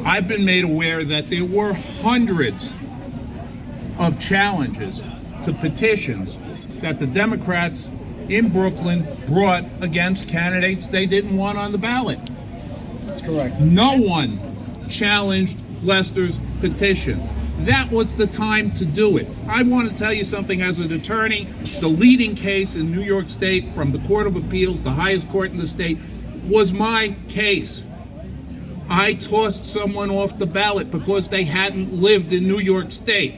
[SPEAKER 13] I've been made aware that there were hundreds of challenges to petitions that the Democrats in Brooklyn brought against candidates they didn't want on the ballot.
[SPEAKER 4] That's correct.
[SPEAKER 13] No one challenged Lester's petition. That was the time to do it. I want to tell you something as an attorney. The leading case in New York State from the Court of Appeals, the highest court in the state, was my case. I tossed someone off the ballot because they hadn't lived in New York State.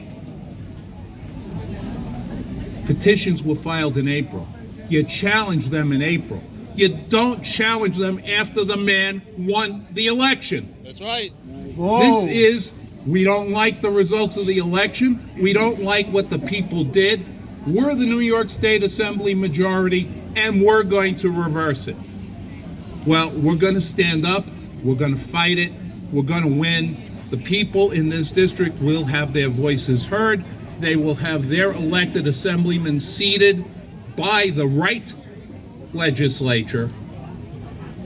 [SPEAKER 13] Petitions were filed in April. You challenge them in April. You don't challenge them after the man won the election.
[SPEAKER 2] That's right.
[SPEAKER 13] This is, we don't like the results of the election. We don't like what the people did. We're the New York State Assembly majority, and we're going to reverse it. Well, we're going to stand up. We're going to fight it. We're going to win. The people in this district will have their voices heard. They will have their elected assemblymen seated by the right legislature,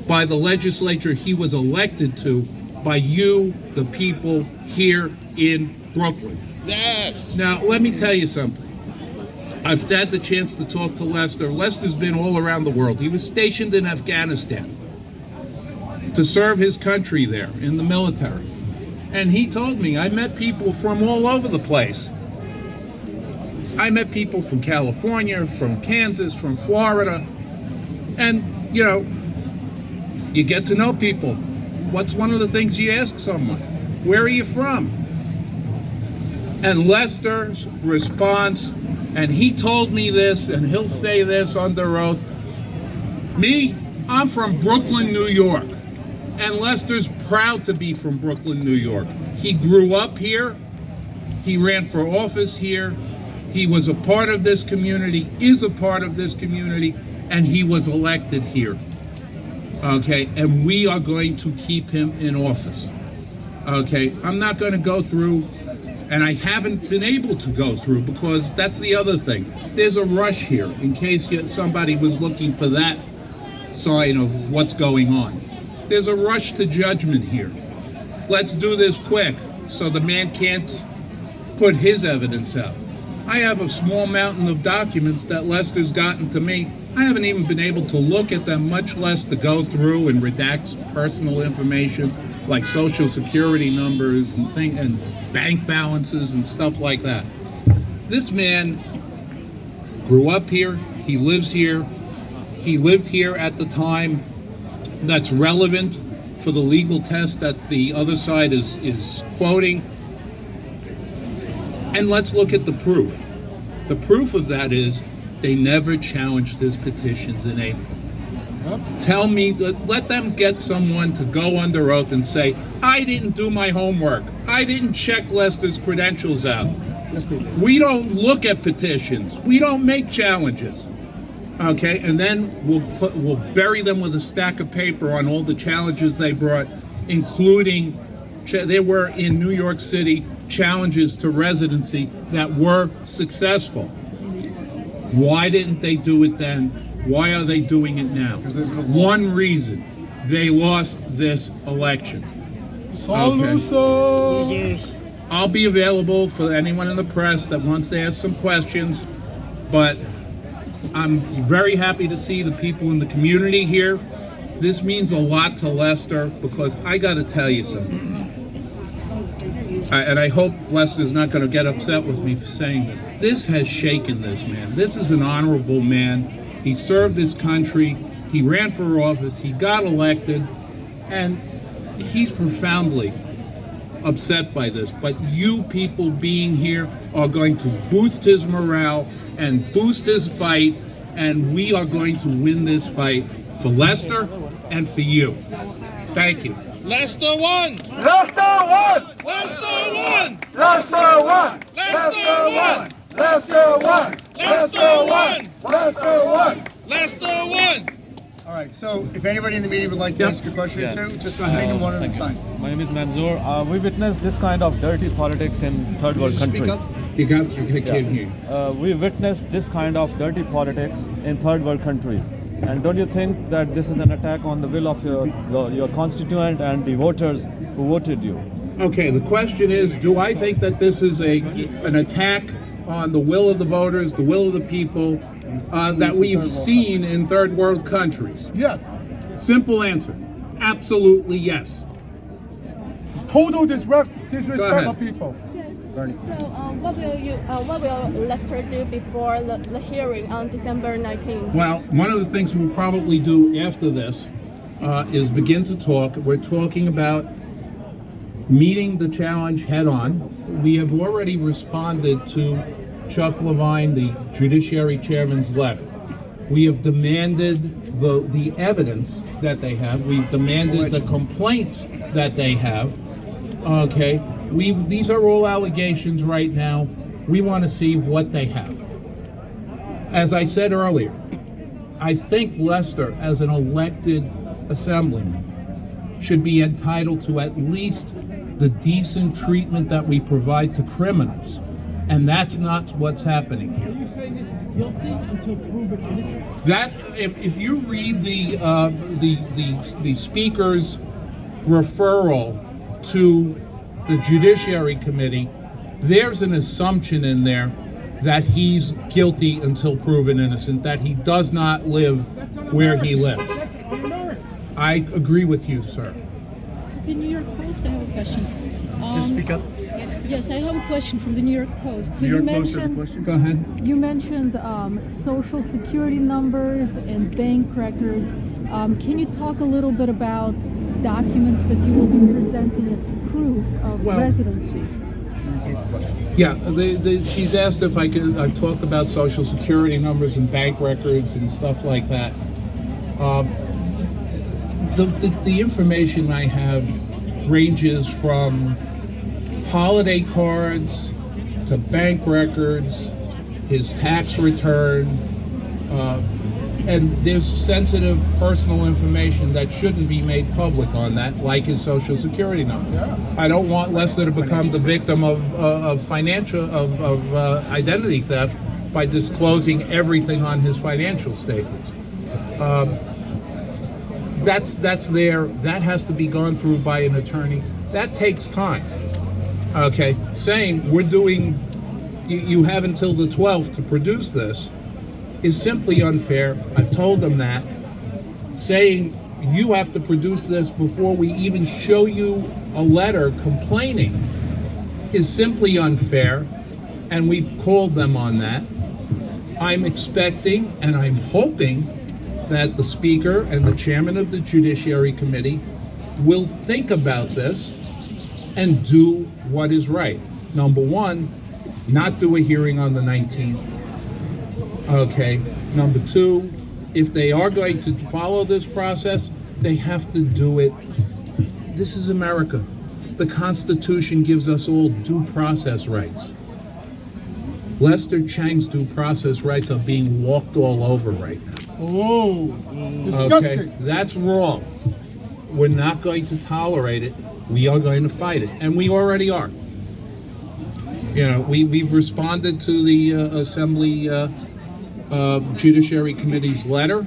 [SPEAKER 13] by the legislature he was elected to, by you, the people here in Brooklyn.
[SPEAKER 2] Yes.
[SPEAKER 13] Now, let me tell you something. I've had the chance to talk to Lester. Lester's been all around the world. He was stationed in Afghanistan to serve his country there in the military. And he told me, I met people from all over the place. I met people from California, from Kansas, from Florida. And, you know, you get to know people. What's one of the things you ask someone? Where are you from? And Lester's response, and he told me this, and he'll say this under oath, me, I'm from Brooklyn, New York. And Lester's proud to be from Brooklyn, New York. He grew up here. He ran for office here. He was a part of this community, is a part of this community, and he was elected here. Okay, and we are going to keep him in office. Okay, I'm not going to go through, and I haven't been able to go through, because that's the other thing. There's a rush here, in case somebody was looking for that sign of what's going on. There's a rush to judgment here. Let's do this quick, so the man can't put his evidence out. I have a small mountain of documents that Lester's gotten to me. I haven't even been able to look at them, much less to go through and redact personal information like social security numbers and bank balances and stuff like that. This man grew up here, he lives here, he lived here at the time that's relevant for the legal test that the other side is quoting. And let's look at the proof. The proof of that is they never challenged his petitions in April. Tell me, let them get someone to go under oath and say, I didn't do my homework. I didn't check Lester's credentials out. We don't look at petitions. We don't make challenges. Okay, and then we'll bury them with a stack of paper on all the challenges they brought, including there were in New York City challenges to residency that were successful. Why didn't they do it then? Why are they doing it now? One reason: they lost this election. Okay. I'll be available for anyone in the press that wants to ask some questions, but I'm very happy to see the people in the community here. This means a lot to Lester, because I got to tell you something. And I hope Lester's not going to get upset with me for saying this. This has shaken this man. This is an honorable man. He served his country. He ran for office. He got elected. And he's profoundly upset by this. But you people being here are going to boost his morale and boost his fight. And we are going to win this fight for Lester and for you. Thank you.
[SPEAKER 1] Lester won!
[SPEAKER 7] Lester won!
[SPEAKER 1] Lester won!
[SPEAKER 7] Lester won!
[SPEAKER 1] Lester won!
[SPEAKER 7] Lester won!
[SPEAKER 1] Lester won!
[SPEAKER 7] Lester won!
[SPEAKER 1] Lester won!
[SPEAKER 4] All right, so if anybody in the media would like to ask a question or two, just take them one at a time.
[SPEAKER 14] My name is Manzoor. We witnessed this kind of dirty politics in third world countries.
[SPEAKER 13] You can't hear.
[SPEAKER 14] We witnessed this kind of dirty politics in third world countries. And don't you think that this is an attack on the will of your constituent and the voters who voted you?
[SPEAKER 13] Okay, the question is, do I think that this is an attack on the will of the voters, the will of the people, that we've seen in third world countries?
[SPEAKER 1] Yes.
[SPEAKER 13] Simple answer. Absolutely yes.
[SPEAKER 1] It's total disrespect of people.
[SPEAKER 6] So, what will Lester do before the hearing on December 19th?
[SPEAKER 13] Well, one of the things we'll probably do after this is begin to talk. We're talking about meeting the challenge head on. We have already responded to Chuck Levine, the Judiciary Chairman's letter. We have demanded the evidence that they have. We've demanded the complaints that they have. Okay. These are all allegations right now. We want to see what they have. As I said earlier, I think Lester, as an elected assemblyman, should be entitled to at least the decent treatment that we provide to criminals. And that's not what's happening here.
[SPEAKER 8] Are you saying this is guilty until proven innocent?
[SPEAKER 13] That, if you read the speaker's referral to the Judiciary Committee, there's an assumption in there that he's guilty until proven innocent, that he does not live where he lived.
[SPEAKER 8] That's un-American.
[SPEAKER 13] I agree with you, sir.
[SPEAKER 15] Okay, New York Post, I have a question.
[SPEAKER 4] Just speak up.
[SPEAKER 15] Yes, I have a question from the New York Post. So
[SPEAKER 4] New York Post has a question?
[SPEAKER 13] Go ahead.
[SPEAKER 15] You mentioned social security numbers and bank records. Can you talk a little bit about documents that you will be presenting as proof of residency?
[SPEAKER 13] Yeah, she's asked if I've talked about social security numbers and bank records and stuff like that. The information I have ranges from holiday cards to bank records his tax return, and there's sensitive personal information that shouldn't be made public on that, like his social security number. I don't want Lester to become the victim of identity theft by disclosing everything on his financial statements. That's there. That has to be gone through by an attorney. That takes time. Okay, saying we're doing, you have until the 12th to produce this is simply unfair. I've told them that. Saying you have to produce this before we even show you a letter complaining is simply unfair, and we've called them on that. I'm expecting and I'm hoping that the Speaker and the Chairman of the Judiciary Committee will think about this and do what is right. Number one, not do a hearing on the 19th. Okay. Number two, if they are going to follow this process, they have to do it. This is America. The Constitution gives us all due process rights. Lester Chang's due process rights are being walked all over right now.
[SPEAKER 1] Oh, disgusting.
[SPEAKER 13] Okay, that's wrong. We're not going to tolerate it. We are going to fight it, and we already are. You know, we've responded to the Assembly Judiciary Committee's letter.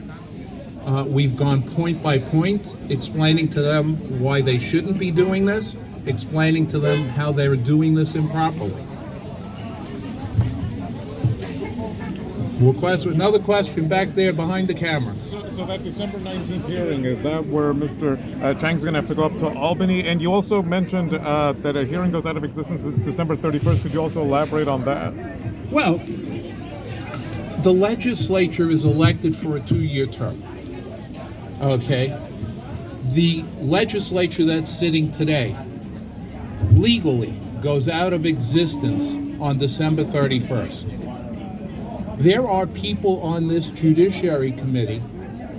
[SPEAKER 13] We've gone point by point, explaining to them why they shouldn't be doing this, explaining to them how they're doing this improperly. Another question back there behind the camera.
[SPEAKER 16] So that December 19th hearing, is that where Mr. Chang's going to have to go up to Albany? And you also mentioned that a hearing goes out of existence December 31st. Could you also elaborate on that?
[SPEAKER 13] Well, the legislature is elected for a 2-year term. Okay? The legislature that's sitting today legally goes out of existence on December 31st. There are people on this Judiciary Committee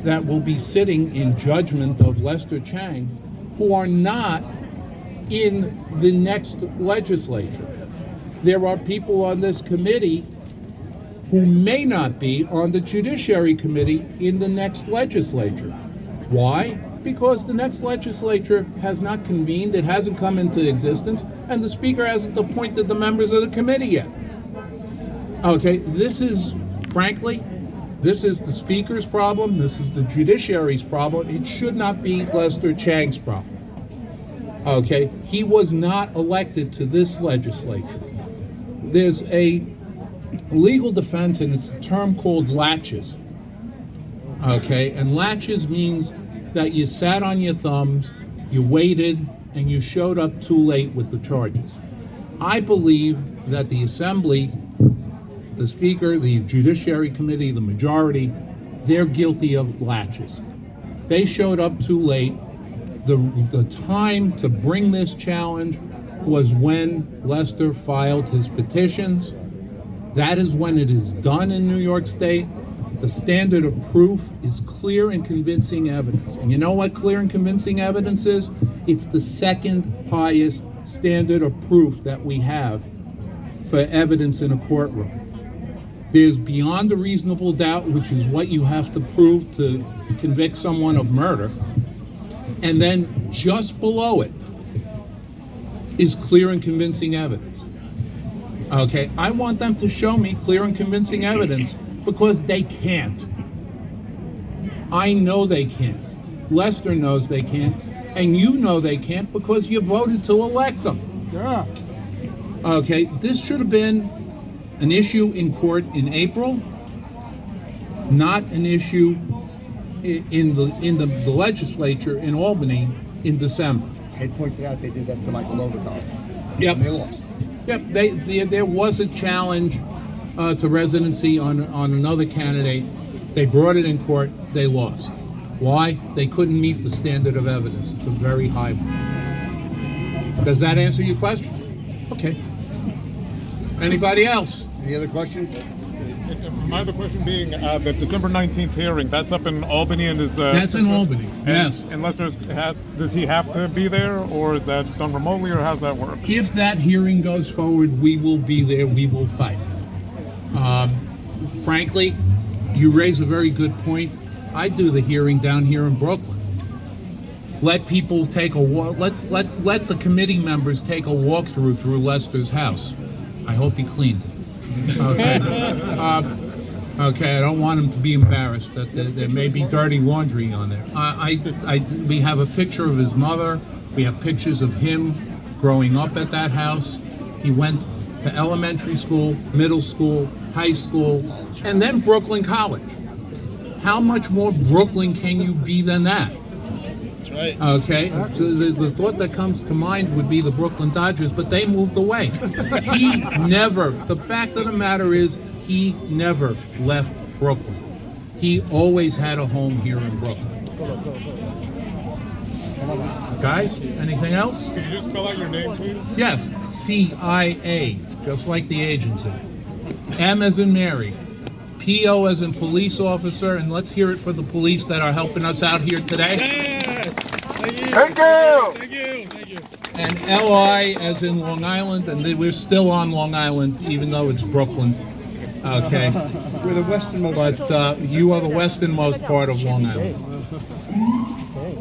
[SPEAKER 13] that will be sitting in judgment of Lester Chang who are not in the next legislature. There are people on this committee who may not be on the Judiciary Committee in the next legislature. Why? Because the next legislature has not convened, it hasn't come into existence, and the Speaker hasn't appointed the members of the committee yet. Okay, this is, frankly, this is the Speaker's problem, this is the Judiciary's problem. It should not be Lester Chang's problem. Okay, he was not elected to this legislature. There's a legal defense, and it's a term called laches. Okay, and laches means that you sat on your thumbs, you waited, and you showed up too late with the charges. I believe that the Assembly, the Speaker, the Judiciary Committee, the majority, they're guilty of laches. They showed up too late. The time to bring this challenge was when Lester filed his petitions. That is when it is done in New York State. The standard of proof is clear and convincing evidence. And you know what clear and convincing evidence is? It's the second highest standard of proof that we have for evidence in a courtroom. There's beyond a reasonable doubt, which is what you have to prove to convict someone of murder. And then just below it is clear and convincing evidence. Okay, I want them to show me clear and convincing evidence because they can't. I know they can't. Lester knows they can't. And you know they can't because you voted to elect them.
[SPEAKER 1] Yeah.
[SPEAKER 13] Okay, this should have been an issue in court in April, not an issue in the legislature in Albany in December.
[SPEAKER 4] Ed pointed out they did that to Michael Novikov.
[SPEAKER 13] Yep.
[SPEAKER 4] And they lost.
[SPEAKER 13] Yep. There was a challenge to residency on another candidate. They brought it in court. They lost. Why? They couldn't meet the standard of evidence. It's a very high one. Does that answer your question? Okay. Anybody else?
[SPEAKER 4] Any other questions?
[SPEAKER 16] My other question being the December 19th hearing, that's up in Albany and is...
[SPEAKER 13] That's in Albany, yes.
[SPEAKER 16] And Lester does he have to be there, or is that done remotely, or how's that work?
[SPEAKER 13] If that hearing goes forward, we will be there, we will fight. Frankly, you raise a very good point. I do the hearing down here in Brooklyn. Let people take a walk. Let the committee members take a walk through Lester's house. I hope he cleaned it. Okay. Okay. I don't want him to be embarrassed that there may be dirty laundry on there. We have a picture of his mother. We have pictures of him growing up at that house. He went to elementary school, middle school, high school, and then Brooklyn College. How much more Brooklyn can you be than that? That's right. Okay, so the thought that comes to mind would be the Brooklyn Dodgers, but they moved away. He never, the fact of the matter is, he never left Brooklyn. He always had a home here in Brooklyn. Guys, anything else?
[SPEAKER 16] Could you just spell out your name, please?
[SPEAKER 13] Yes, CIA, just like the agency. M as in Mary. P.O. as in police officer, and let's hear it for the police that are helping us out here today.
[SPEAKER 1] Yes. Thank you.
[SPEAKER 7] Thank you.
[SPEAKER 1] Thank you. Thank you.
[SPEAKER 13] And L.I. as in Long Island, and we're still on Long Island, even though it's Brooklyn. Okay.
[SPEAKER 4] We're the westernmost.
[SPEAKER 13] But you are the westernmost part of Long Island.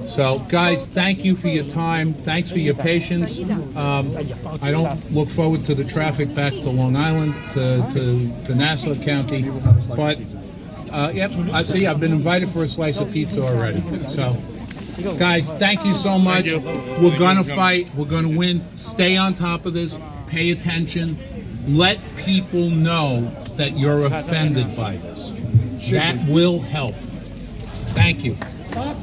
[SPEAKER 13] So, guys, thank you for your time. Thanks for your patience. I don't look forward to the traffic back to Long Island, to Nassau County. But, yep, I see I've been invited for a slice of pizza already. So, guys, thank you so much. We're going to fight. We're going to win. Stay on top of this. Pay attention. Let people know that you're offended by this. That will help. Thank you.
[SPEAKER 1] Lester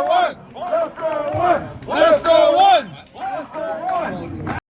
[SPEAKER 1] one. Let's go.